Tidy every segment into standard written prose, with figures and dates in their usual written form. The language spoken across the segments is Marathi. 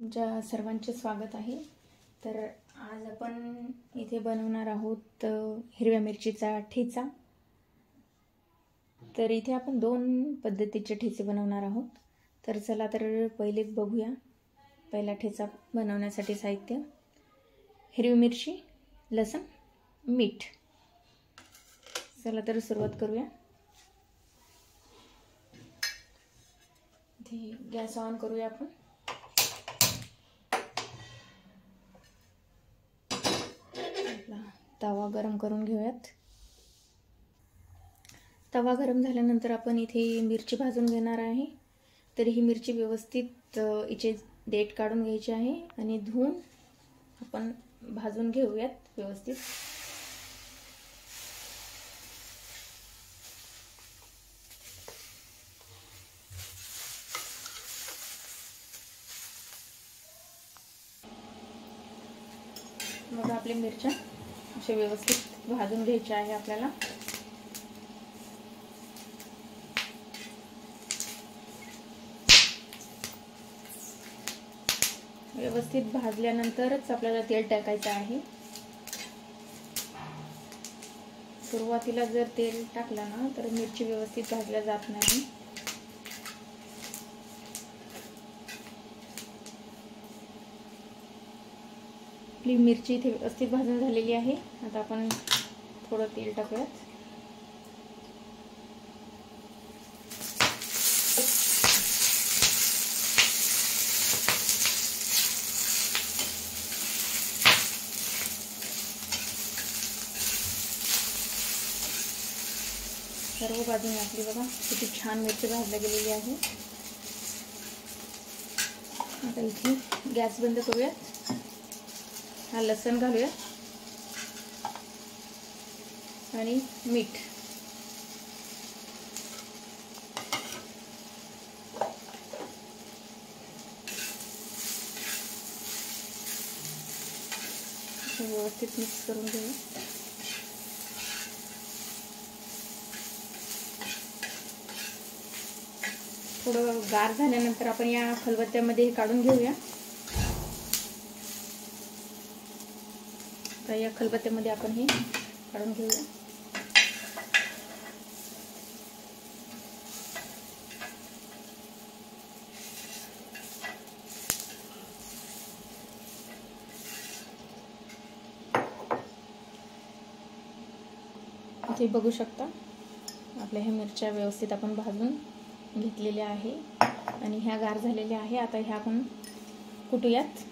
तुमच्या सर्वांचे स्वागत आहे। तर आज आपण इथे बनवणार आहोत हिरव्या मिरचीचा ठेचा। तर इथे आपण दोन पद्धतीचे ठेचे बनवणार आहोत। तर चला तर पहिले बघूया। पहिला ठेचा बनवण्यासाठी साहित्य: हिरवी मिरची, लसूण, मीठ। चला तर सुरुवात करूया। इथे गॅस ऑन करूया आपण। तवा गरम करून घेऊयात। तवा गरम झाल्यानंतर आपण इथे मिरची भाजून घेणार आहे। तर ही मिरची व्यवस्थित इचे देठ काढून घ्यायची आहे आणि धुवून आपण भाजून घेऊयात व्यवस्थित। मग आपली मिरच्या अशा व्यवस्थित भाजून घ्यायची आहे आपल्याला। व्यवस्थित भाजल्यानंतरच आपल्याला तेल टाकायचं आहे। सुरुवातीला जर तेल टाकलं ना तर मिरची व्यवस्थित भाजल्या जात नाही। आपली मिरची इथे व्यवस्थित भाजून झालेली आहे। आता आपण थोडं तेल टाकूयात। सर्व बाजूने आपली बघा किती छान मिरची भाजल्या गेलेली आहे। आता इथे गॅस बंद करूयात। हा लसूण घालूया आणि मीठ। व्यवस्थित मिक्स करून घेऊया। थोडं गार झाल्यानंतर आपण या खलबत्त्यामध्ये काढून घेऊया। तर या खलबत्त्यामध्ये आपण हे काढून घेऊया। इथे बघू शकता आपल्या ह्या मिरच्या व्यवस्थित आपण भाजून घेतलेल्या आहे आणि ह्या गार झालेल्या आहे। आता ह्या आपण कुटूयात।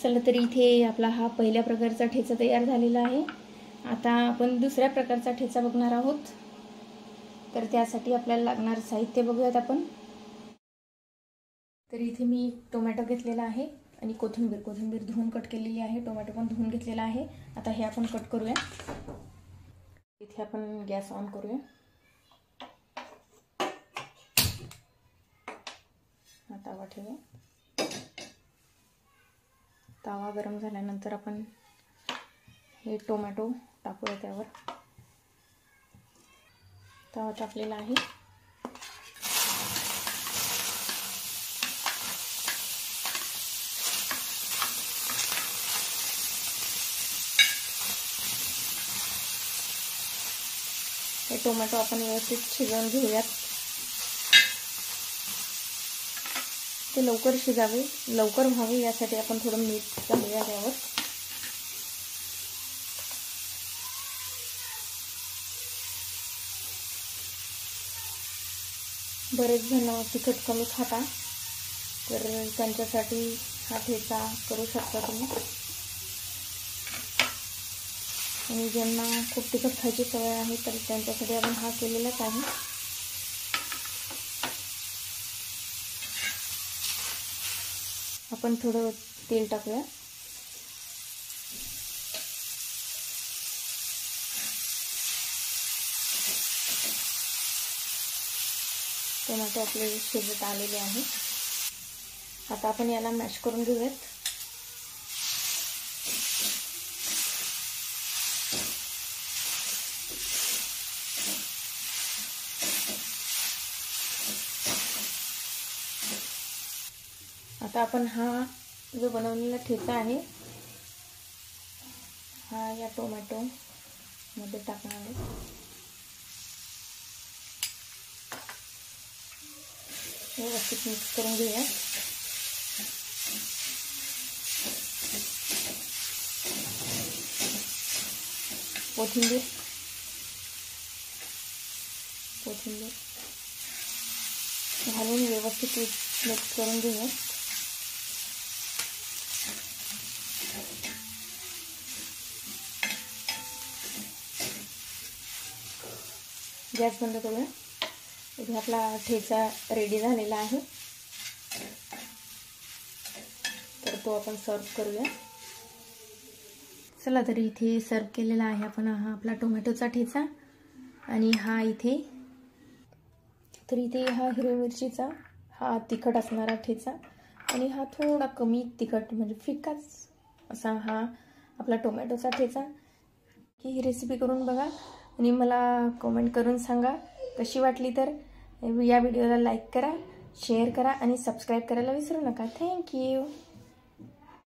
चला तर इथे आपला हा पहिल्या प्रकारचा ठेचा तयार झालेला आहे। आता आपण दुसऱ्या प्रकारचा ठेचा बघणार आहोत। तर त्यासाठी आपल्याला लागणार साहित्य बघूयात आपण। तर इथे मी टोमॅटो घेतलेला आहे आणि कोथिंबीर धुवून कट केलेली आहे। टोमॅटो पण धुवून घेतलेला आहे। आता हे आपण कट करूया। इथे आपण गॅस ऑन करूया। तवा ठेवूया। तवा गरम झाल्यानंतर आपण हे टोमॅटो टाकूया त्यावर। तवा तापलेला आहे। हे टोमॅटो आपण व्यवस्थित शिजवून घेऊयात। ते लवकर शिजावे, लवकर व्हावे यासाठी आपण थोडं मीठ घालूया त्यावर। बरेच जण तिखट कमी खाता, तर त्यांच्यासाठी हा ठेचा करू शकता तुम्ही। आणि ज्यांना खूप तिखट खायची सवय आहे तर त्यांच्यासाठी आपण हा केलेलाच आहे। आपण थोडं तेल टाकूया। टोमॅटो आपले शिजत आलेले आहे। आता आपण याला मॅश करून घेऊयात। आता आपण हा जो बनवलेला ठेचा आहे हा या टोमॅटो मध्ये टाकणार आहे. व्यवस्थित मिक्स करून घेऊया. कोथिंबीर घालून व्यवस्थित मिक्स करून घेऊया. गॅस बंद करूया. इथे आपला ठेचा रेडी झालेला आहे, तर तो आपण सर्व करूया. चला तर इथे सर्व केलेला आहे आपण हा आपला टोमॅटोचा ठेचा. आणि हा इथे हा हिरवी मिरचीचा हा तिखट असणारा ठेचा आणि हा थोडा कमी तिखट म्हणजे फिकाच असा हा आपला टोमॅटोचा ठेचा. ही रेसिपी करून बघा आणि मला कमेंट करून सांगा कशी वाटली. तर या व्हिडिओला लाईक करा, शेअर करा आणि सबस्क्राईब करायला विसरू नका. थँक्यू.